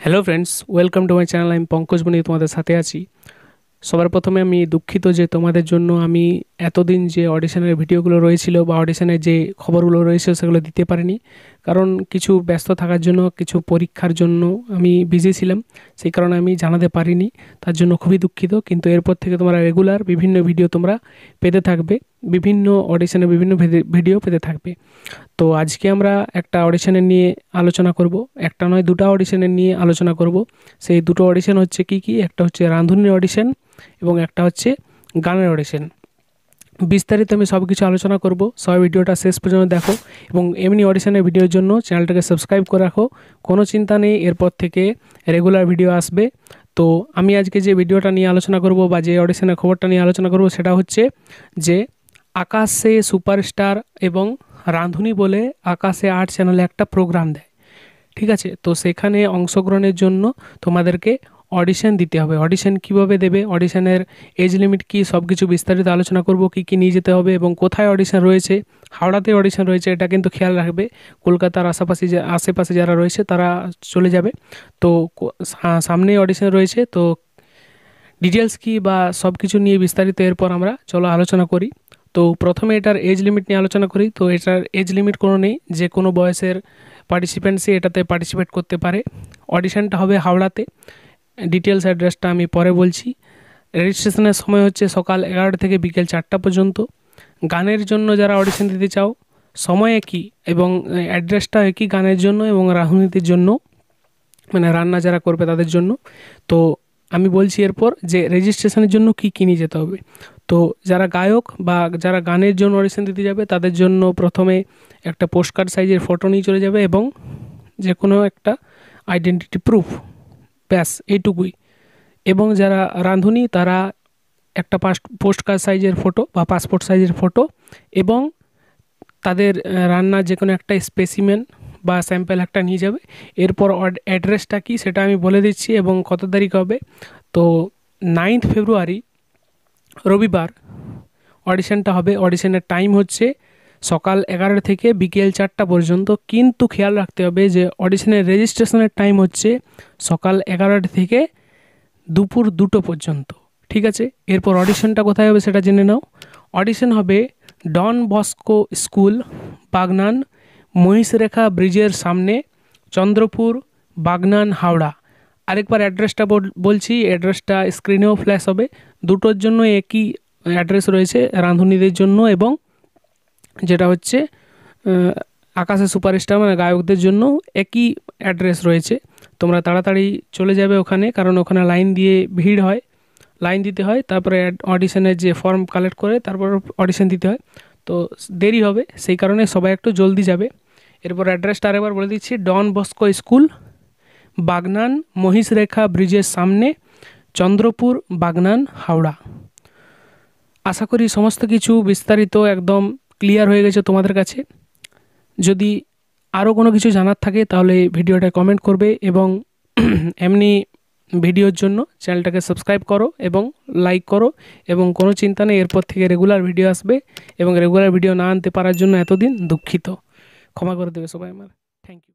Hello friends, welcome to my channel. আমি পঙ্কজ বণিক তোমাদের সাথে আছি। সবার প্রথমে আমি দুঃখিত যে তোমাদের জন্য আমি এতদিন যে অডিশনের ভিডিওগুলো রয়েছিল বা অডিশনের যে খবরগুলো রয়েছে সেগুলো দিতে পারিনি, কারণ কিছু ব্যস্ত থাকার জন্য, কিছু পরীক্ষার জন্য আমি বিজি ছিলাম। সেই কারণে আমি জানাতে পারিনি, তার জন্য খুবই দুঃখিত। কিন্তু এরপর থেকে তোমরা রেগুলার বিভিন্ন ভিডিও তোমরা পেতে থাকবে, বিভিন্ন অডিশনের বিভিন্ন ভিডিও পেতে থাকবে। তো আজকে আমরা একটা অডিশনের নিয়ে আলোচনা করব, একটা নয় দুটো অডিশনের নিয়ে আলোচনা করব। সেই দুটো অডিশন হচ্ছে কি কি, একটা হচ্ছে রাঁধুনির অডিশন এবং একটা হচ্ছে গানের অডিশন। বিস্তারিত আমি সব কিছু আলোচনা করব, সবাই ভিডিওটা শেষ পর্যন্ত দেখো এবং এমনি অডিশনের ভিডিওর জন্য চ্যানেলটাকে সাবস্ক্রাইব করে রাখো। কোনো চিন্তা নেই, এরপর থেকে রেগুলার ভিডিও আসবে। তো আমি আজকে যে ভিডিওটা নিয়ে আলোচনা করব বা যে অডিশনের খবরটা নিয়ে আলোচনা করব সেটা হচ্ছে যে আকাশে সুপারস্টার এবং রাঁধুনি বলে আকাশে আর্ট চ্যানেলে একটা প্রোগ্রাম দেয়, ঠিক আছে? তো সেখানে অংশগ্রহণের জন্য তোমাদেরকে অডিশন দিতে হবে। অডিশন কিভাবে দেবে, অডিশনের এজ লিমিট কি, সব কিছু বিস্তারিত আলোচনা করব। কি কি নিয়ে যেতে হবে এবং কোথায় অডিশন রয়েছে। হাওড়াতে অডিশন রয়েছে, এটা কিন্তু খেয়াল রাখবে। কলকাতার আশেপাশে যারা রয়েছে তারা চলে যাবে। তো সামনে অডিশন রয়েছে। তো ডিটেলস কি বা সব কিছু নিয়ে বিস্তারিত এরপর আমরা চলো আলোচনা করি। তো প্রথমে এটার এজ লিমিট নিয়ে আলোচনা করি। তো এটার এজ লিমিট কোনো নেই, যে কোনো বয়সের পার্টিসিপেন্টসই এটাতে পার্টিসিপেট করতে পারে। অডিশনটা হবে হাওড়াতে। ডিটেলস অ্যাড্রেসটা আমি পরে বলছি। রেজিস্ট্রেশনের সময় হচ্ছে সকাল 11টা থেকে বিকেল 4টা পর্যন্ত। গানের জন্য যারা অডিশন দিতে চাও, সময় একই এবং অ্যাড্রেসটা একই গানের জন্য এবং রাজনীতির জন্য, মানে রান্না যারা করবে তাদের জন্য। তো আমি বলছি এরপর যে রেজিস্ট্রেশনের জন্য কী কী নিয়ে যেতে হবে। তো যারা গায়ক বা যারা গানের জন্য অডিশন দিতে যাবে তাদের জন্য প্রথমে একটা পোস্টকার্ড সাইজের ফটো নিয়ে চলে যাবে এবং যে কোনো একটা আইডেন্টিটি প্রুফ, ব্যাস এইটুকুই। এবং যারা রাঁধুনি তারা একটা পোস্টকার্ড সাইজের ফটো বা পাসপোর্ট সাইজের ফটো এবং তাদের রান্নার যে কোনো একটা স্পেসিমেন বা স্যাম্পেল একটা নিয়ে যাবে। এরপর অ্যাড্রেসটা কি সেটা আমি বলে দিচ্ছি এবং কত তারিখ হবে। তো 9 ফেব্রুয়ারি রবিবার অডিশনটা হবে। অডিশনের টাইম হচ্ছে সকাল 11টা থেকে বিকেল 4টা পর্যন্ত। কিন্তু খেয়াল রাখতে হবে যে অডিশনের রেজিস্ট্রেশনের টাইম হচ্ছে সকাল 11টা থেকে দুপুর 2টো পর্যন্ত, ঠিক আছে? এরপর অডিশনটা কোথায় হবে সেটা জেনে নাও। অডিশন হবে ডন বস্কো স্কুল, বাগনান, মহিষরেখা ব্রিজের সামনে, চন্দ্রপুর, বাগনান, হাওড়া। আরেকবার অ্যাড্রেসটা বলছি, অ্যাড্রেসটা স্ক্রিনেও ফ্ল্যাশ হবে। দুটোর জন্য একই অ্যাড্রেস রয়েছে, রাঁধুনিদের জন্য এবং যেটা হচ্ছে আকাশে সুপারস্টার মানে গায়কদের জন্য একই অ্যাড্রেস রয়েছে। তোমরা তাড়াতাড়ি চলে যাবে ওখানে, কারণ ওখানে লাইন দিয়ে ভিড় হয়, লাইন দিতে হয়। তারপরে অডিশনের যে ফর্ম কালেক্ট করে তারপর অডিশন দিতে হয়। তো দেরি হবে, সেই কারণে সবাই একটু জলদি যাবে। এরপর অ্যাড্রেসটা আরেকবার বলে দিচ্ছি, ডন বস্কো স্কুল, বাগনান, মহিষরেখা ব্রিজের সামনে, চন্দ্রপুর, বাগনান, হাওড়া। আশা করি সমস্ত কিছু বিস্তারিত একদম ক্লিয়ার হয়ে গেছে তোমাদের কাছে। যদি আরও কোনো কিছু জানার থাকে তাহলে ভিডিওটা কমেন্ট করবে এবং এমনি ভিডিওর জন্য চ্যানেলটাকে সাবস্ক্রাইব করো এবং লাইক করো। এবং কোনো চিন্তা নেই, এরপর থেকে রেগুলার ভিডিও আসবে এবং রেগুলার ভিডিও না আনতে পারার জন্য এতদিন দুঃখিত, ক্ষমা করে দেবে সবাই আমার। Thank you.